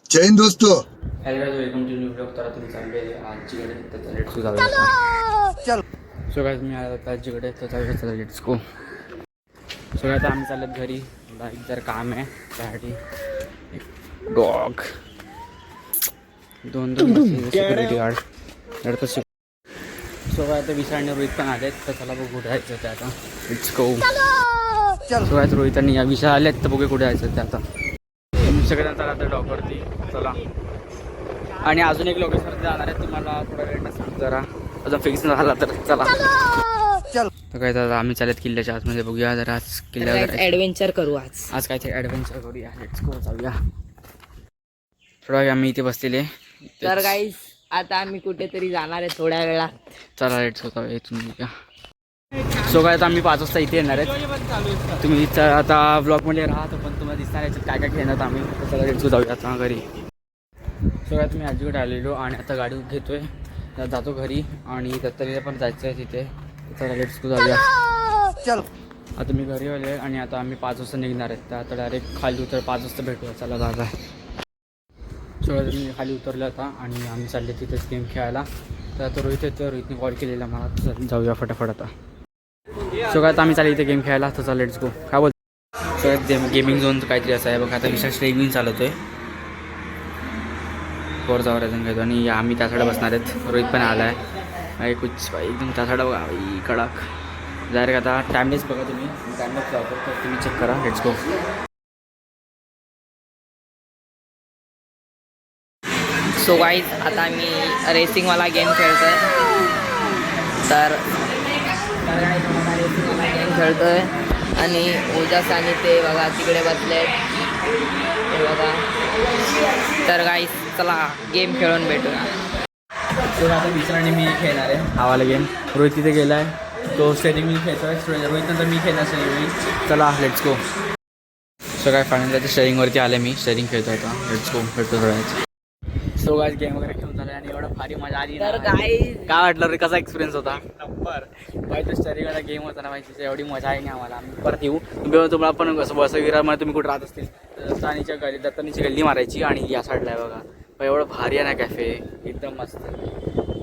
जय हिंद दोस्तों. Hello guys, welcome to new blog. तर तुम्ही चालले आजीकडे त्याचा लेट्स गो जाऊया. सो गाइस मी आला होता आजीकडे त्याचा लेट्स गो. सो गाइस आम्ही चालत घरी. एक जर काम आहे त्यासाठी एक डॉग दोन सिक्युरिटी गार्ड. सो गाइस आता विशाल आणि रोहित पण आलेत तर चला बघू कुठे जायचं ते आता. Let's go. So guys Rohit आणि विशाल आलेत तर बघू कुठे जायचं ते आता. सगळ्यांना चला आता डॉगवरती चला. आणि अजून एक लोकेशनवरती जाणार आहे, तुम्हाला थोडा वेळ सांग जरा अजून फिक्स झाला तर चला. तर काय तर आम्ही चालत किल्ल्याच्या आतमध्ये बघूया जरा. आज किल्ल्यावर ॲडव्हेंचर करू आज काहीतरी ॲडव्हेंचर करूया. लेट्स गो जाऊया. थोडा वेळ आम्ही इथे बसलेले. तर गाईस आता आम्ही कुठेतरी जाणार आहे थोड्या वेळात. चला लेट्स गो जाऊया इथून बघूया. सो काय तर आम्ही 5 वाजता इथे येणार आहेत. तुम्ही आता ब्लॉगमध्ये राहतो पण तुम्हाला दिसणार याच्यात काय काय खेळणार आम्ही. चला लेट्स गो जाऊया आता घरी. सो काय तुम्ही आजीकडे आलेलो आणि आता गाडी घेतोय जातो घरी. आणि दत्तरीला पण जायचं आहे तिथे. चला लेट्स गो जाऊया. आता मी घरी आले आणि आता आम्ही 5 वाजता निघणार आहेत. तर आता डायरेक्ट खाली उतर 5 वाजता भेटूया. चला दादा. सो मी खाली उतरलं होता आणि आम्ही चालले तिथेच गेम खेळायला. तर आता रोहितने कॉल केलेला मला. जाऊया फटाफट आता. सो काय आता आम्ही चालले इथे गेम खेळायला. तर चला लेट्स गो. काय बोलतो सो गेमिंग झोन काहीतरी असं आहे बघा. आता विशाल स्ट्रीमिंग चालवतो आहे. फोर जावर अजून घेतो आणि आम्ही त्या साईडला बसणार आहेत. रोहित पण आला आहे कुछ बाई एकदम त्या साईडला बघा बाई कडक डायरेक्ट. आता टाइमलेस बघा तुम्ही. टाइमलेस लावतो तर तुम्ही चेक करा. Let's go. सो गाईज आता आम्ही रेसिंगवाला गेम खेळतोय. तर रेसिंगवाला गेम खेळतोय आणि ओजस आणि ते बघा तिकडे बसले ते बघा. तर गाईज चला गेम खेळून भेटूया. तर आता विचाराने मी खेळणार आहे आवाला गेम. रोहित तिथे गेला आहे तो स्टेरिंग व्हील खेळतो आहे. रोहित नंतर मी खेळणार स्टेरिंग व्हील. चला लेट्स गो. सो काय फायनल त्याच्या स्टेरिंगवरती आले मी. स्टेरिंग खेळतो होता. लेट्स गो भेटतो थोड्या. सो गाइस गेम वगैरे खेळून झालं आणि एवढा भारी मजा आली. तर गाईज काय वाटलं रे, कसा एक्सपिरियन्स होता? Number by. तो स्टेरिंगवाला गेम होता ना माहिती. एवढी मजा आहे नाही आम्हाला. आम्ही परत येऊ. तुम्हाला पण असं वसविरामध्ये तुम्ही कुठे राहत असतील तर दत्तानीची गल्ली मारायची आणि या साईडला आहे बघा. एवढं भारी आहे ना कॅफे एकदम मस्त.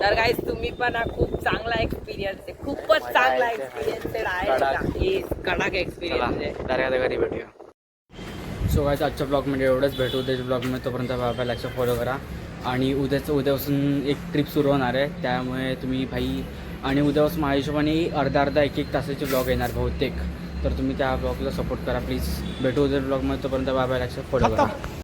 तर गाईज तुम्ही पण खूप चांगला एक्सपिरियन्स आहे. खूपच चांगला एक्सपिरियन्स आहे. कडक एक्सपिरियन्स आहे. डायरेक्ट आता घरी भेटूया. सो गाइस आजच्या ब्लॉगमध्ये एवढंच. भेटू उद्याच्या ब्लॉगमध्ये. तोपर्यंत बाबा लक्ष फॉलो करा. आणि उद्यापासून एक ट्रिप सुरू होणार आहे त्यामुळे तुम्ही भाई. आणि उद्यापासून माझ्या हिशोबाने अर्धा 1-1 तासाचे ब्लॉग येणार बहुतेक. तर तुम्ही त्या ब्लॉगला सपोर्ट करा प्लीज. भेटू उद्या ब्लॉगमध्ये. तोपर्यंत बाबा लक्ष फॉलो करा.